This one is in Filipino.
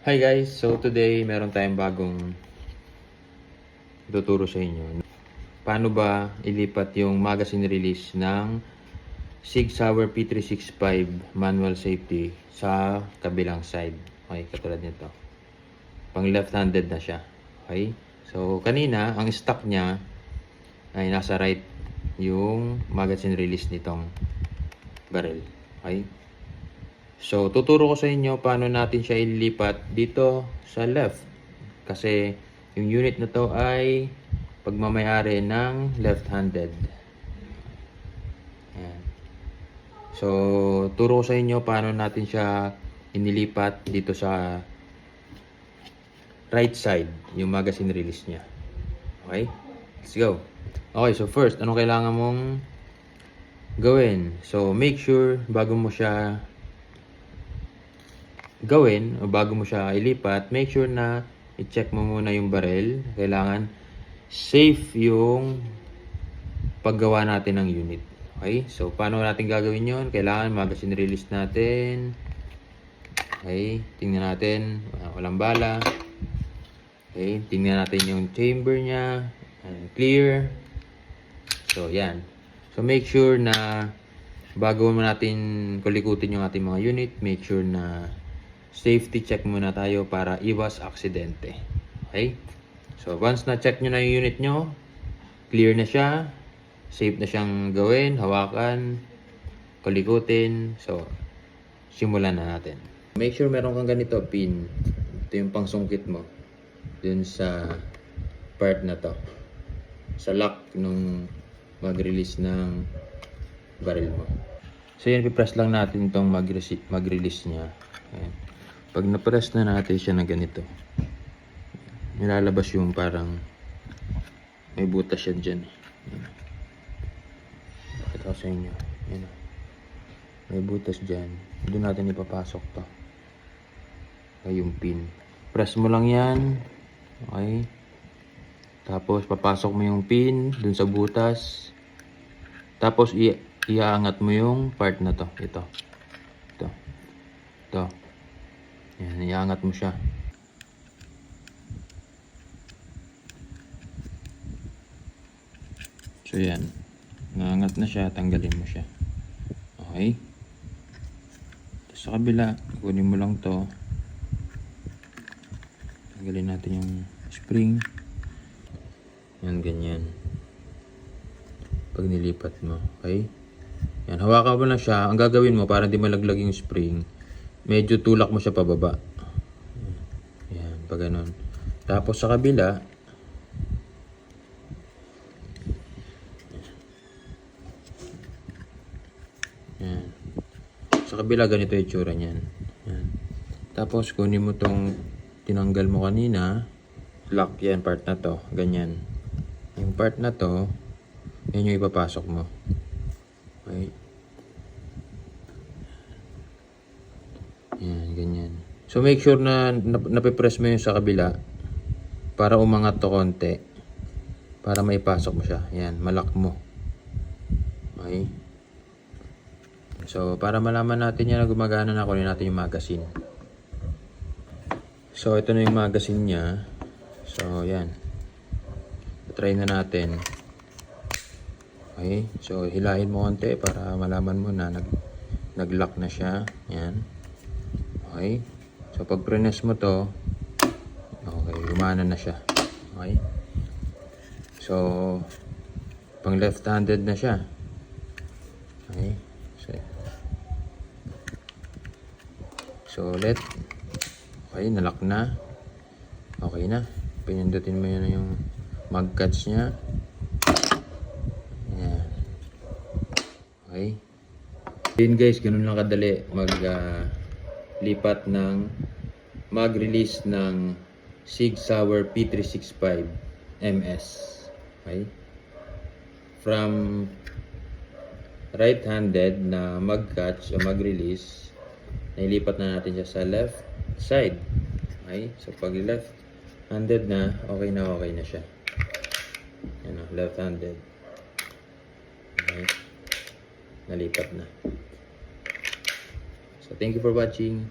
Hi guys! So today meron tayong bagong tuturo sa inyo. Paano ba ilipat yung magazine release ng Sig Sauer P365 manual safety sa kabilang side. Okay, katulad nito. Pang left-handed na siya. Okay? So kanina, ang stock niya ay nasa right yung magazine release nitong barrel. Okay? So, tuturo ko sa inyo paano natin siya ililipat dito sa left. Kasi yung unit na to ay pagmamayari ng left-handed. Ayan. So, turo ko sa inyo paano natin siya inilipat dito sa right side, yung magazine release niya. Okay? Let's go. Okay, so first, ano kailangan mong gawin? So, make sure bago mo siya gawin o bago mo siya ilipat, make sure na i-check mo muna yung barrel. Kailangan safe yung paggawa natin ng unit. Okay? So, paano natin gagawin yon? Kailangan magazine release natin. Okay? Tingnan natin. Walang bala. Okay? Tingnan natin yung chamber niya. Clear. So, yan. So, make sure na bago mo natin kulikutin yung ating mga unit, make sure na safety check muna tayo para iwas aksidente. Okay? So, once na-check nyo na yung unit nyo, clear na siya, safe na siyang gawin, hawakan, kulikutin. So, simulan na natin. Make sure meron kang ganito, pin. Ito yung pangsungkit mo dun sa part na to. Sa lock nung mag-release ng barrel mo. So, yan, pipress lang natin itong mag-release niya. Ayan. Pag na-press na natin siya na ganito, nilalabas yung parang may butas yan dyan. Pakita ko sa inyo. Yan. May butas dyan. Doon natin ipapasok to. Okay, yung pin. Press mo lang yan. Okay. Tapos papasok mo yung pin dun sa butas. Tapos iaangat mo yung part na to. Ito. Yan, iangat mo siya. So yan. Naangat na siya, tanggalin mo siya. Okay? Tapos sa kabila, kunin mo lang to. Tanggalin natin yung spring. Yan, ganyan. Pag nilipat mo. Okay? Yan, hawakan mo lang siya. Ang gagawin mo, para di malaglag yung spring, medyo tulak mo siya pababa. Yan, pag ganun. Tapos sa kabila, yan. Sa kabila, ganito yung itsura niyan. Yan. Tapos, kunin mo tong tinanggal mo kanina. Lock yan, part na to. Ganyan. Yung part na to, yan yung ipapasok mo. Okay. Yan, ganyan. So, make sure na napipress mo yung sa kabila para umangat to konti. Para maipasok mo siya. Yan, malak mo. Okay. So, para malaman natin yan na gumagana na, kunin natin yung magazine. So, ito na yung magazine niya. So, yan. Try na natin. Okay. So, hilahin mo konti para malaman mo na nag-lock na siya. Yan. Okay. So, pag press mo to, okay, gumana na siya. Okay. So, pang left-handed na siya. Okay. So, ulit. Okay, nalock na. Okay na. Pinundutin mo yun yung mag-catch niya. Ayan. Okay. Yun guys, ganun lang kadali lipat ng mag-release ng Sig Sauer P365 MS. Okay? From right-handed na mag-catch o mag-release, nailipat na natin siya sa left side. Okay? So pag left-handed na, okay na siya. Yan o, left-handed. Okay? Nalipat na. So thank you for watching.